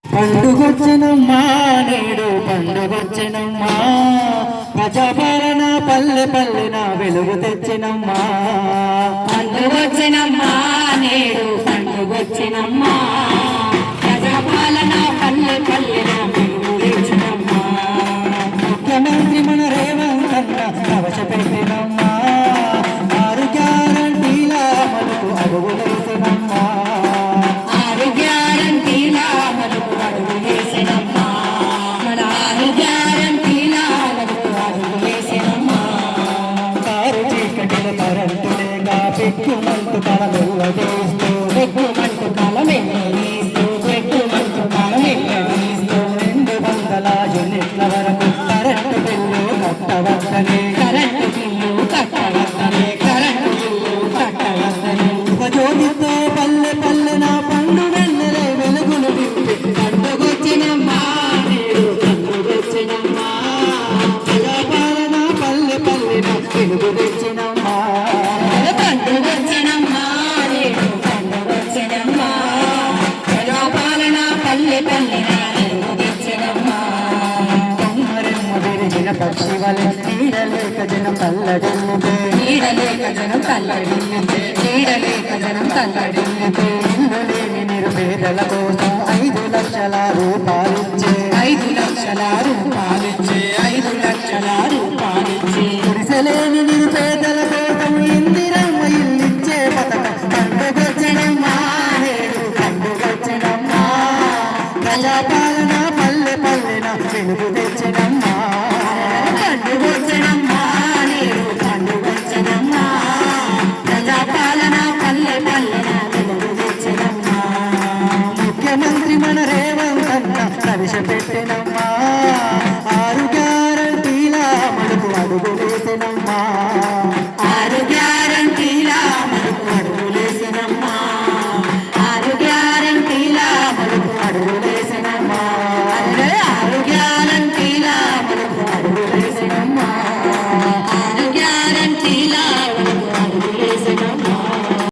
పండుగొచ్చినమ్మా నేడు పండుగొచ్చినమ్మా ప్రజాపాలన పల్లె పల్లెన వెలుగు తెచ్చినమ్మా పండుగొచ్చినమ్మా నేడు పండుగొచ్చినమ్మా ప్రజాపాలన పల్లె పల్లెన వెలుగు తెచ్చినమ్మా ముఖ్యమంత్రి మన రేవంత్ అన్న ప్రవేశపెట్టినమ్మా 6 గ్యారంటీల అమలుకు అడుగులేసినమ్మా 6 గ్యారంటీల అమలుకు అడుగులేసినమ్మా మన 6 గ్యారంటీల అమలుకు అడుగులేసినమ్మా కారు చీకటిల కరెంటు లేక పెట్టుమంటూ కలమెల్లదీస్తూ పెట్టుమంటూ కలమెల్లదీస్తూ పెట్టుమంటూ కలమెల్లదీస్తూ 200 యూనిట్ల వరకు కరెంటు బిల్లు కట్టవద్దనే కరెంటు బిల్లు కట్టవద్దనే కరెంటు బిల్లు కట్టవద్దనే జ్యోతితో పల్లె పల్లెన పండు వెన్నెలే వెలుగులు నింపి పండుగొచ్చినమ్మా నేడు పండుగొచ్చినమ్మా ప్రజాపాలన పల్లె పల్లెన వెలుగు తెచ్చినమ్మా పండుగొచ్చినమ్మా నేడు పండుగొచ్చినమ్మా ప్రజాపాలన పల్లె పల్లెన వెలుగు తెచ్చినమ్మా కొమ్మరెమ్మ విరిగిన పక్షి వలె నీడలేక జనం తల్లడిల్లితే నీడలేక జనం తల్లడిల్లితే నీడలేక జనం తల్లడిల్లితే ఇల్లు లేని నిరుపేదల కోసం 5 లక్షల రూపాయలిచ్చే 5 లక్షల రూపాయలిచ్చే 5 లక్షల రూపాయలిచ్చే గుడిసెలేని నిరుపేదల కోసం ఇందిరమ్మ ఇల్లిచ్చే పథకం పండుగొచ్చినమ్మా నేడు పండుగొచ్చినమ్మా ప్రజాపాలన పల్లె పల్లెన వెలుగు తెచ్చినమ్మా పండుగొచ్చినమ్మా నేడు పండుగొచ్చినమ్మా ప్రజాపాలన పల్లె పల్లెన వెలుగు తెచ్చినమ్మా ముఖ్యమంత్రి మన